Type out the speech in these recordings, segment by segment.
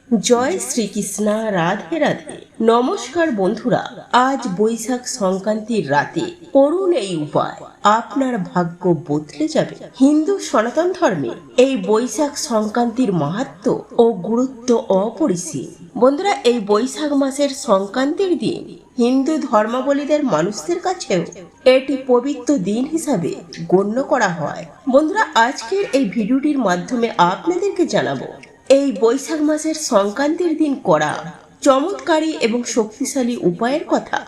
জয় শ্রীকৃষ্ণ, রাধে রাধে। নমস্কার বন্ধুরা, আজ বৈশাখ সংক্রান্তির রাতে করুন এই উপায়, আপনার ভাগ্য বদলে যাবে। হিন্দু সনাতন ধর্মে এই বৈশাখ সংক্রান্তির মাহাত্ম্য ও গুরুত্ব অপরিসীম। বন্ধুরা, এই বৈশাখ মাসের সংক্রান্তির দিন হিন্দু ধর্মাবলীদের মানুষদের কাছেও এটি পবিত্র দিন হিসাবে গণ্য করা হয়। বন্ধুরা, আজকের এই ভিডিওটির মাধ্যমে আপনাদেরকে জানাবো এই বৈশাখ মাসের সংক্রান্তির দিন করা চমৎকারী এবং শক্তিশালী উপায়ের কথা,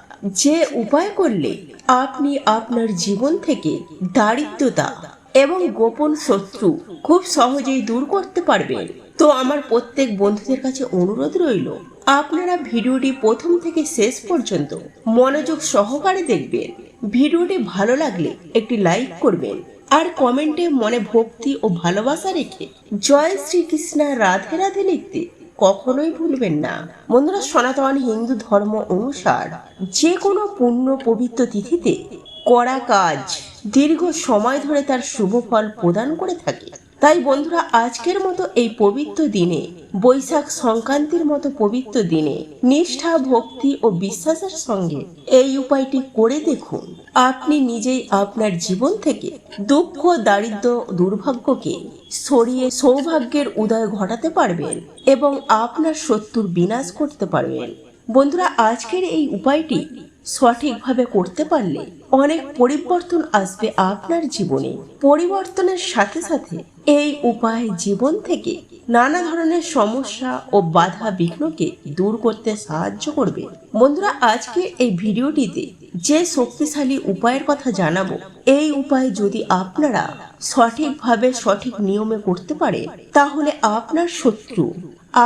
যে উপায় করলে আপনি আপনার জীবন থেকে দারিদ্রতা এবং গোপন শত্রু খুব সহজেই দূর করতে পারবেন। তো আমার প্রত্যেক বন্ধুদের কাছে অনুরোধ রইল, আপনারা ভিডিওটি প্রথম থেকে শেষ পর্যন্ত মনোযোগ সহকারে দেখবেন। ভিডিওটি ভালো লাগলে একটি লাইক করবেন আর কমেন্টে মনে ভক্তি ও ভালোবাসা রেখে জয় শ্রীকৃষ্ণ, রাধে রাধে লিখতে কখনোই ভুলবেন না। বন্ধুরা, সনাতন হিন্দু ধর্ম অনুসার যে কোনো পূর্ণ পবিত্র তিথিতে করা কাজ দীর্ঘ সময় ধরে তার শুভ ফল প্রদান করে থাকে। তাই বন্ধুরা, আজকের মতো এই পবিত্র দিনে, বৈশাখ সংক্রান্তির মতো পবিত্র দিনে নিষ্ঠা, ভক্তি ও বিশ্বাসের সঙ্গে এই উপায়টি করে দেখুন। আপনি নিজেই আপনার জীবন থেকে দুঃখ, দারিদ্র, দুর্ভাগ্যকে সরিয়ে সৌভাগ্যের উদয় ঘটাতে পারবেন এবং আপনার শত্রুর বিনাশ করতে পারবেন। বন্ধুরা, আজকের এই উপায়টি সঠিকভাবে করতে পারলে অনেক পরিবর্তন আসবে আপনার জীবনে। পরিবর্তনের সাথে সাথে এই উপায় জীবন থেকে নানা ধরনের সমস্যা ও বাধা বিঘ্নকে দূর করতে সাহায্য করবে। বন্ধুরা, আজকে এই ভিডিওটিতে যে শক্তিশালী উপায়ের কথা জানাবো, এই উপায় যদি আপনারা সঠিকভাবে সঠিক নিয়মে করতে পারে, তাহলে আপনার শত্রু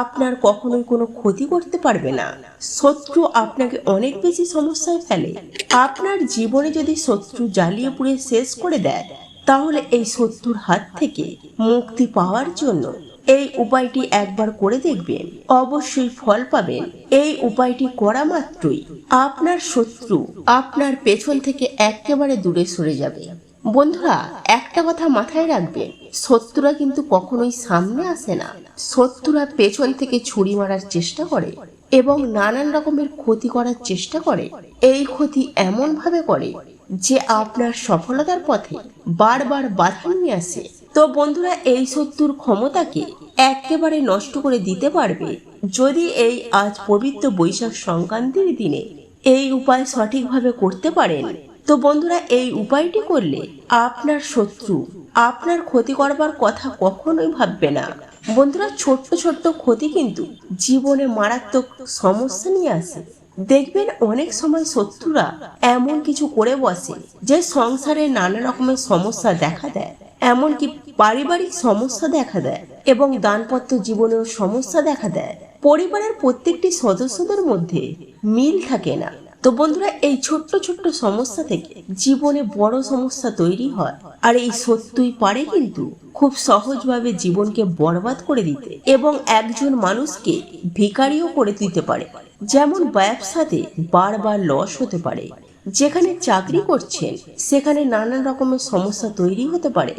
আপনার কখনোই কোনো ক্ষতি করতে পারবে না। শত্রু আপনাকে অনেক বেশি সমস্যায় ফেলে। আপনার জীবনে যদি শত্রু জ্বালিয়ে পুড়িয়ে শেষ করে দেয়, তাহলে এই শত্রুর হাত থেকে মুক্তি পাওয়ার জন্য এই উপায়টি একবার করে দেখবেন, অবশ্যই ফল পাবেন। এই উপায়টি করা মাত্রই আপনার শত্রু আপনার পেছন থেকে একেবারে দূরে সরে যাবে। বন্ধুরা, একটা কথা মাথায় রাখবেন, শত্রুরা কিন্তু কখনোই সামনে আসে না। শত্রুরা পেছন থেকে ছুরি মারার চেষ্টা করে এবং নানান রকমের ক্ষতি করার চেষ্টা করে। এই ক্ষতি এমন ভাবে করে যে আপনার সফলতার পথে বারবার বাধা নিয়ে আসে। তো বন্ধুরা, এই শত্রুর ক্ষমতাকে একেবারে নষ্ট করে দিতে পারবে যদি এই আজ পবিত্র বৈশাখ সংক্রান্তির দিনে এই উপায় সঠিকভাবে করতে পারেন। তো বন্ধুরা, এই উপায়টি করলে আপনার শত্রু আপনার ক্ষতি করবার কথা কখনোই ভাববে না। বন্ধুরা, ছোট্ট ছোট্ট ক্ষতি কিন্তু জীবনে মারাত্মক সমস্যা নিয়ে আসে। দেখবেন অনেক সময় শত্রুরা এমন কিছু করে বসে যে সংসারে নানা রকমের সমস্যা দেখা দেয়, এমনকি পারিবারিক সমস্যা দেখা দেয় এবং দাম্পত্য জীবনেও সমস্যা দেখা দেয়। পরিবারের প্রত্যেকটি সদস্যদের মধ্যে মিল থাকে না। তো বন্ধুরা, এই ছোট্ট ছোট্ট সমস্যা থেকে জীবনে বড় সমস্যা তৈরি হয়। আর এই সত্যই পারে কিন্তু খুব সহজভাবে জীবনকে বরবাদ করে দিতে এবং একজন মানুষকে ভিখারিও করে দিতে পারে। যেমন ব্যবসাতে বারবার লস হতে পারে, যেখানে চাকরি করছেন সেখানে নানান রকমের সমস্যা তৈরি হতে পারে।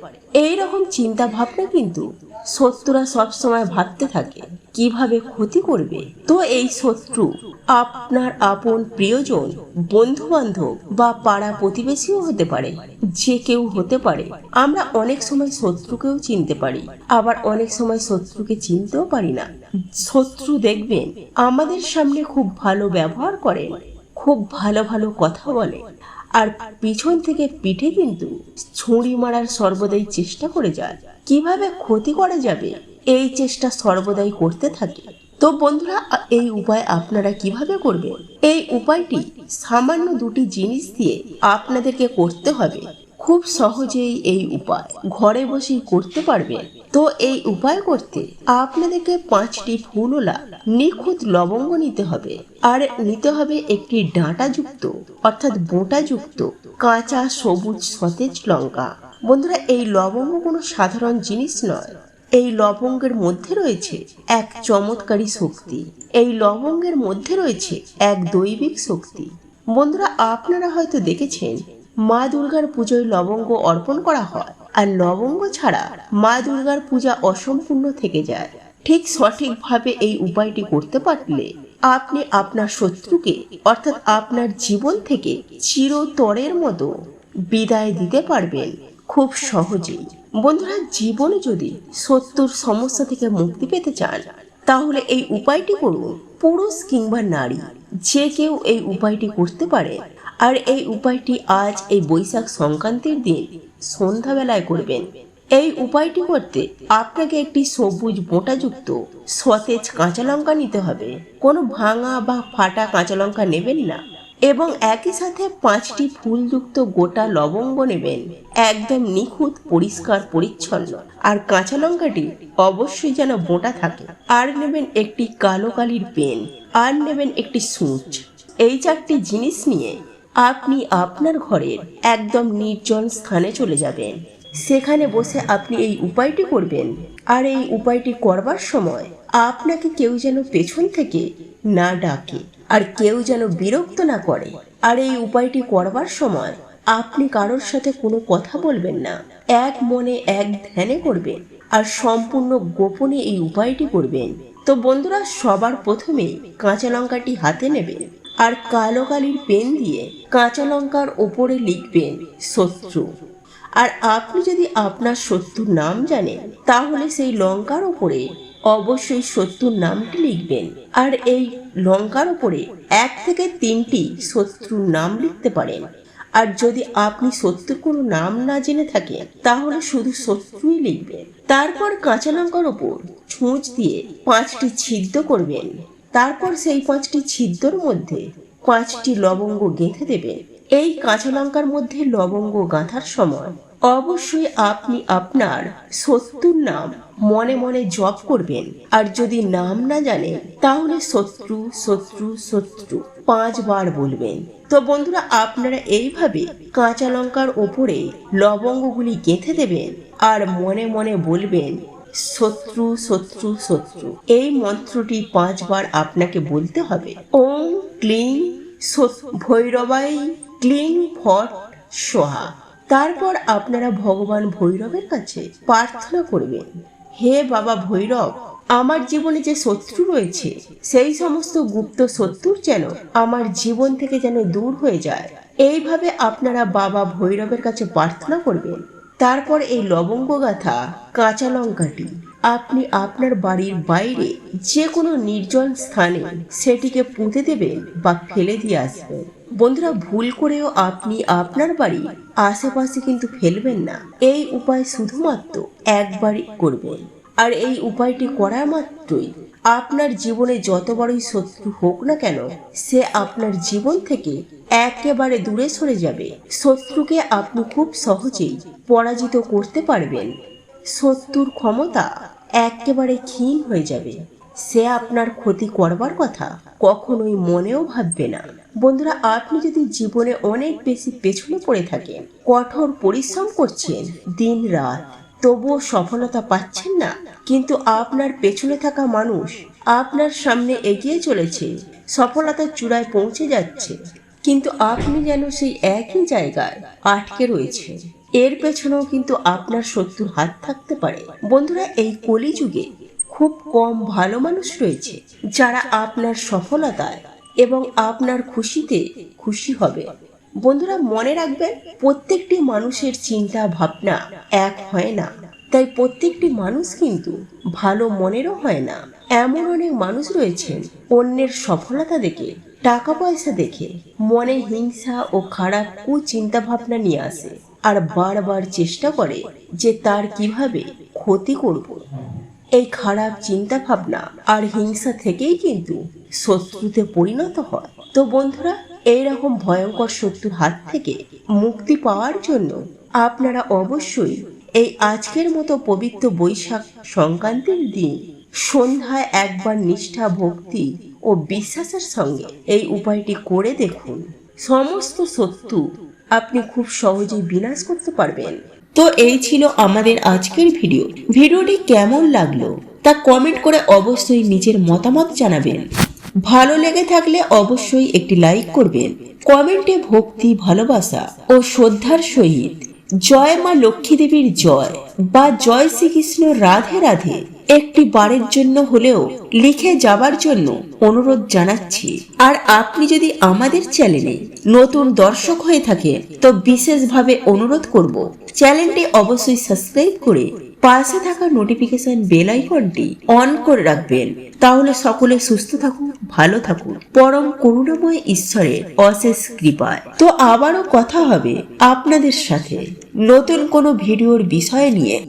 এই রকম চিন্তা ভাবনা কিন্তু শত্রুরা সবসময় ভাবতে থাকে কিভাবে ক্ষতি করবে। তো এই শত্রু আপনার আপন প্রিয়জন, বন্ধু বান্ধব বা পাড়া প্রতিবেশীও হতে পারে, যে কেউ হতে পারে। আমরা অনেক সময় শত্রুকেও চিনতে পারি, আবার অনেক সময় শত্রুকে চিনতেও পারি না। শত্রু দেখবেন আমাদের সামনে খুব ভালো ব্যবহার করে, খুব ভালো ভালো কথা বলে, আর পিছন থেকে পিঠে কিন্তু ছুরি মারার সর্বদাই চেষ্টা করে যায়। কিভাবে ক্ষতি করা যাবে এই চেষ্টা সর্বদাই করতে থাকে। তো বন্ধুরা, এই উপায় আপনারা কিভাবে করবেন? এই উপায়টি সামান্য দুটি জিনিস দিয়ে আপনাদেরকে করতে হবে। খুব সহজেই এই উপায় ঘরে বসেই করতে পারবেন। তো এই উপায় করতে আপনাদেরকে 5টি ফুলওলা নিখুঁত লবঙ্গ নিতে হবে, আর নিতে হবে একটি ডাঁটাযুক্ত অর্থাৎ বোঁটাযুক্ত কাঁচা সবুজ সতেজ লঙ্কা। বন্ধুরা, এই লবঙ্গ কোনো সাধারণ জিনিস নয়। এই লবঙ্গের মধ্যে রয়েছে এক চমৎকারী শক্তি। এই লবঙ্গের মধ্যে রয়েছে এক দৈবিক শক্তি। বন্ধুরা, আপনারা হয়তো দেখেছেন মা দুর্গার পুজোয় লবঙ্গ অর্পণ করা হয়, আর লবঙ্গ ছাড়া মা দুর্গার পূজা অসম্পূর্ণ থেকে যায়। ঠিক সঠিকভাবে এই উপায়টি করতে পারলে আপনি আপনার শত্রুকে অর্থাৎ আপনার জীবন থেকে চিরতরের মতো বিদায় দিতে পারবেন খুব সহজেই। বন্ধুরা, জীবনে যদি শত্রুর সমস্যা থেকে মুক্তি পেতে চান তাহলে এই উপায়টি করুন। পুরুষ কিংবা নারী যে কেউ এই উপায়টি করতে পারে। আর এই উপায়টি আজ এই বৈশাখ সংক্রান্তির দিন সন্ধ্যাবেলায় করবেন। এই উপায়টি করতে আপনাকে একটি সবুজ বোঁটাযুক্ত সতেজ কাঁচা লঙ্কা নিতে হবে। কোনো ভাঙা বা ফাটা কাঁচা লঙ্কা নেবেন না। এবং একই সাথে 5টি ফুলযুক্ত গোটা লবঙ্গ নেবেন, একদম নিখুঁত পরিষ্কার পরিচ্ছন্ন। আর কাঁচা লঙ্কাটি অবশ্যই যেন বোঁটা থাকে। আর নেবেন একটি কালো কালির পেন, আর নেবেন একটি সূঁচ। এই 4টি জিনিস নিয়ে আপনি আপনার ঘরের একদম নির্জন স্থানে চলে যাবেন। সেখানে বসে আপনি এই উপায়টি করবেন। আর এই উপায়টি করবার সময় আপনাকে কেউ যেন পেছন থেকে না ডাকে, আর কেউ যেন বিরক্ত না করে। আর এই উপায়টি করবার সময় আপনি কারোর সাথে কোনো কথা বলবেন না, এক মনে এক ধ্যানে করবেন আর সম্পূর্ণ গোপনে এই উপায়টি করবেন। তো বন্ধুরা, সবার প্রথমে কাঁচা লঙ্কাটি হাতে নেবেন আর কালো কালির পেন দিয়ে কাঁচা লঙ্কার ওপরে লিখবেন শত্রু। আর আপনি যদি আপনার শত্রুর নাম জানেন তাহলে সেই লঙ্কার ওপরে অবশ্যই শত্রুর নামটি লিখবেন। আর এই লঙ্কার ওপরে 1 থেকে 3টি শত্রুর নাম লিখতে পারেন। আর যদি আপনি শত্রুর কোনো নাম না জেনে থাকেন তাহলে শুধু শত্রুই লিখবেন। তারপর কাঁচা লঙ্কার ওপর ছুঁচ দিয়ে 5টি ছিদ্র করবেন। তারপর সেই 5টি ছিদ্রর মধ্যে 5টি লবঙ্গ গেঁথে দেবেন। এই কাঁচা লঙ্কার মধ্যে লবঙ্গ গাঁথার সময় অবশ্যই আপনি আপনার শত্রুর নাম মনে মনে জপ করবেন। আর যদি নাম না জানেন তাহলে শত্রু শত্রু শত্রু 5 বার বলবেন। তো বন্ধুরা, আপনারা এইভাবে কাঁচা লঙ্কার ওপরে লবঙ্গগুলি গেঁথে দেবেন আর মনে মনে বলবেন শত্রু শত্রু শত্রু। এই মন্ত্রটি 5 বার আপনাকে বলতে হবে। ওম ক্লিং ভৈরবাই ক্লিং ফট সোহা। তারপর আপনারা ভগবান ভৈরবের কাছে প্রার্থনা করবেন, হে বাবা ভৈরব, আমার জীবনে যে শত্রু রয়েছে সেই সমস্ত গুপ্ত শত্রুর যেন আমার জীবন থেকে যেন দূর হয়ে যায়। এইভাবে আপনারা বাবা ভৈরবের কাছে প্রার্থনা করবেন। তারপর এই লবঙ্গ গাঁথা কাঁচা লঙ্কাটি আপনি আপনার বাড়ির বাইরে যে কোনো নির্জন স্থানে সেটিকে পুঁতে দেবেন বা ফেলে দিয়ে আসবেন। বন্ধুরা, ভুল করেও আপনি আপনার বাড়ির আশেপাশে কিন্তু ফেলবেন না। এই উপায় শুধুমাত্র একবারই করবেন। আর এই উপায়টি করা মাত্রই আপনার জীবনে যত বড়ই শত্রু হোক না কেন সে আপনার জীবন থেকে একেবারে দূরে সরে যাবে। শত্রুকে আপনি খুব সহজেই পরাজিত করতে পারবেন। শত্রুর ক্ষমতা একেবারে ক্ষীণ হয়ে যাবে। সে আপনার ক্ষতি করবার কথা কখনোই মনেও ভাববে না। বন্ধুরা, আপনি যদি জীবনে অনেক বেশি পেছনে পড়ে থাকেন, কঠোর পরিশ্রম করছেন দিন রাত, তবুও সফলতা পাচ্ছেন না, কিন্তু আপনার পেছনে থাকা মানুষ আপনার সামনে এগিয়ে চলেছে, সফলতার চূড়ায় পৌঁছে যাচ্ছে, কিন্তু আপনি যেন সেই একই জায়গায় আটকে রয়েছে, এর পেছনেও কিন্তু আপনার শত্রুর হাত থাকতে পারে। বন্ধুরা, এই কলিযুগে খুব কম ভালো মানুষ রয়েছে যারা আপনার সফলতায় এবং আপনার খুশিতে খুশি হবে। বন্ধুরা, মনে রাখবেন, প্রত্যেকটি মানুষের চিন্তা ভাবনা এক হয় না, তাই প্রত্যেকটি মানুষ কিন্তু ভালো মনেরও হয় না। এমন অনেক মানুষ রয়েছেন অন্যের সফলতা দেখে, টাকা পয়সা দেখে মনে হিংসা ও খারাপ কুচিন্তা ভাবনা নিয়ে আসে আর বারবার চেষ্টা করে যে তার কিভাবে ক্ষতি করব। এই খারাপ চিন্তা ভাবনা আর হিংসা থেকেই কিন্তু শত্রুতে পরিণত হয়। তো বন্ধুরা, এইরকম ভয়ঙ্কর শত্রুর হাত থেকে মুক্তি পাওয়ার জন্য আপনারা অবশ্যই এই আজকের মতো পবিত্র বৈশাখ সংক্রান্তির দিন সন্ধ্যায় একবার নিষ্ঠা, ভক্তি ও বিশ্বাসের সঙ্গে এই উপায়টি করে দেখুন। সমস্ত শত্রু আপনি খুব সহজেই বিনাশ করতে পারবেন। তো এই ছিল আমাদের আজকের ভিডিওটি কেমন লাগলো তা কমেন্ট করে অবশ্যই নিজের মতামত জানাবেন। ভালো লেগে থাকলে অবশ্যই একটি লাইক করবেন। কমেন্টে ভক্তি, ভালোবাসা ও শ্রদ্ধার সহিত জয় মা লক্ষ্মী দেবীর জয় বা জয় শ্রীকৃষ্ণ, রাধে রাধে একটি বারের জন্য হলেও লিখে যাবার জন্য অনুরোধ জানাচ্ছি। আর আপনি যদি আমাদের চ্যানেলে নতুন দর্শক হয়ে থাকেন তো বিশেষভাবে অনুরোধ করব চ্যানেলটি অবশ্যই সাবস্ক্রাইব করে পাশে থাকা নোটিফিকেশন বেল আইকনটি অন করে রাখবেন। তাহলে সকলে সুস্থ থাকুন, ভালো থাকুন পরম করুণাময় ঈশ্বরের অশেষ কৃপায়। তো আবারও কথা হবে আপনাদের সাথে নতুন কোনো ভিডিওর বিষয় নিয়ে।